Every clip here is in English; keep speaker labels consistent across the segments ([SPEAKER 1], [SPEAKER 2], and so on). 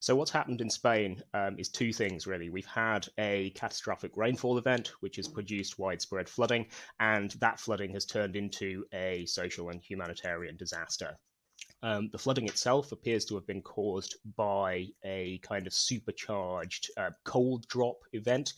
[SPEAKER 1] So what's happened in Spain is two things, really. We've had a catastrophic rainfall event, which has produced widespread flooding, and that flooding has turned into a social and humanitarian disaster. The flooding itself appears to have been caused by a kind of supercharged cold drop event,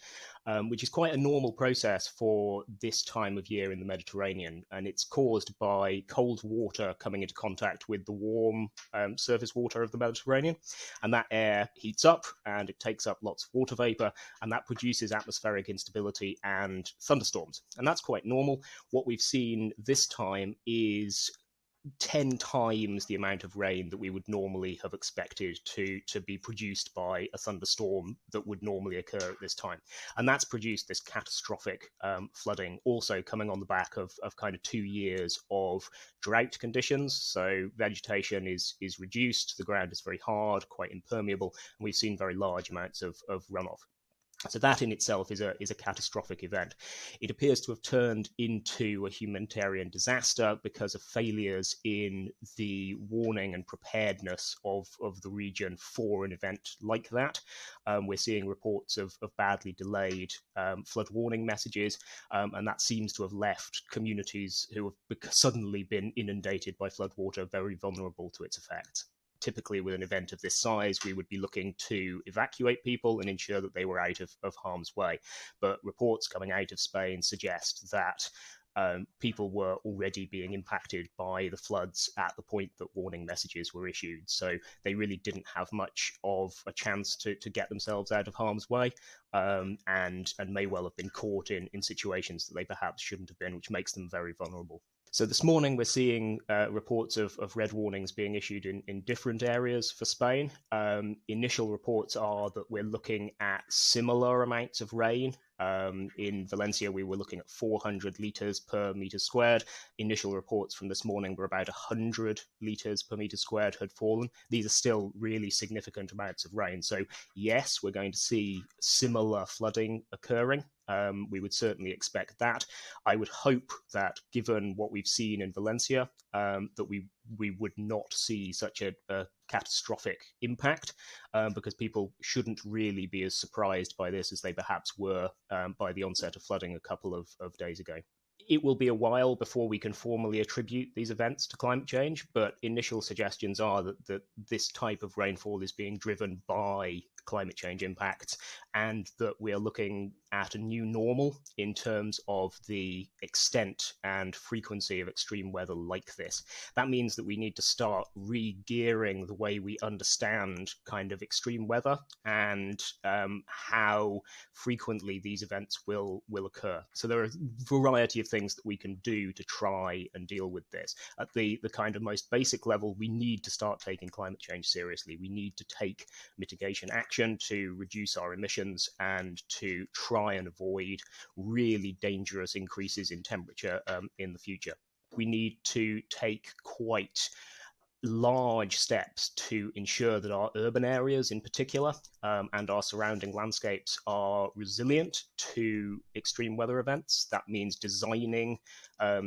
[SPEAKER 1] which is quite a normal process for this time of year in the Mediterranean. And it's caused by cold water coming into contact with the warm surface water of the Mediterranean. And that air heats up and it takes up lots of water vapor, and that produces atmospheric instability and thunderstorms. And that's quite normal. What we've seen this time is 10 times the amount of rain that we would normally have expected to be produced by a thunderstorm that would normally occur at this time. And that's produced this catastrophic flooding, also coming on the back of kind of 2 years of drought conditions. So vegetation is reduced, the ground is very hard, quite impermeable, and we've seen very large amounts of runoff. So that in itself is a catastrophic event. It appears to have turned into a humanitarian disaster because of failures in the warning and preparedness of the region for an event like that. We're seeing reports of badly delayed flood warning messages, and that seems to have left communities who have suddenly been inundated by floodwater very vulnerable to its effects. Typically, with an event of this size, we would be looking to evacuate people and ensure that they were out of harm's way. But reports coming out of Spain suggest that people were already being impacted by the floods at the point that warning messages were issued. So they really didn't have much of a chance to get themselves out of harm's way, and may well have been caught in situations that they perhaps shouldn't have been, which makes them very vulnerable. So this morning we're seeing reports of red warnings being issued in different areas for Spain. Initial reports are that we're looking at similar amounts of rain. In Valencia, we were looking at 400 litres per metre squared. Initial reports from this morning were about 100 litres per metre squared had fallen. These are still really significant amounts of rain. So yes, we're going to see similar flooding occurring. We would certainly expect that. I would hope that, given what we've seen in Valencia, that we would not see such a catastrophic impact, because people shouldn't really be as surprised by this as they perhaps were by the onset of flooding a couple of days ago. It will be a while before we can formally attribute these events to climate change, but initial suggestions are that this type of rainfall is being driven by climate change impacts, and that we are looking at a new normal in terms of the extent and frequency of extreme weather like this. That means that we need to start re-gearing the way we understand kind of extreme weather and how frequently these events will occur. So there are a variety of things that we can do to try and deal with this. At the kind of most basic level, we need to start taking climate change seriously. We need to take mitigation action to reduce our emissions and to try and avoid really dangerous increases in temperature in the future. We need to take quite large steps to ensure that our urban areas in particular and our surrounding landscapes are resilient to extreme weather events. That means designing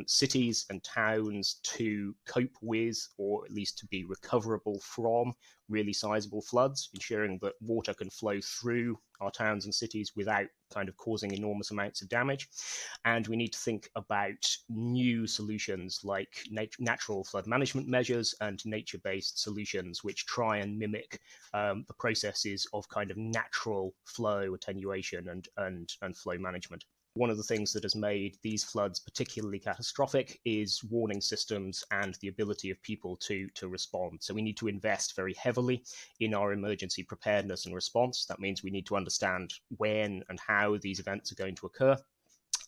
[SPEAKER 1] cities and towns to cope with, or at least to be recoverable from, really sizable floods, ensuring that water can flow through our towns and cities without kind of causing enormous amounts of damage. And we need to think about new solutions like natural flood management measures and nature-based solutions which try and mimic the processes of kind of natural flow attenuation and flow management. One of the things that has made these floods particularly catastrophic is warning systems and the ability of people to respond. So we need to invest very heavily in our emergency preparedness and response. That means we need to understand when and how these events are going to occur,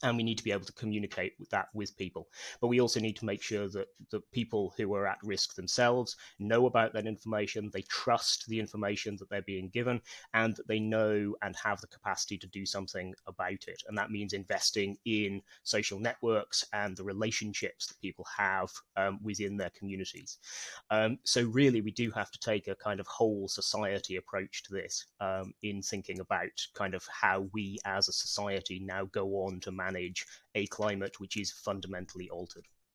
[SPEAKER 1] and we need to be able to communicate that with people. But we also need to make sure that the people who are at risk themselves know about that information, they trust the information that they're being given, and that they know and have the capacity to do something about it. And that means investing in social networks and the relationships that people have within their communities. So really, we do have to take a kind of whole society approach to this in thinking about kind of how we as a society now go on to manage a climate which is fundamentally altered.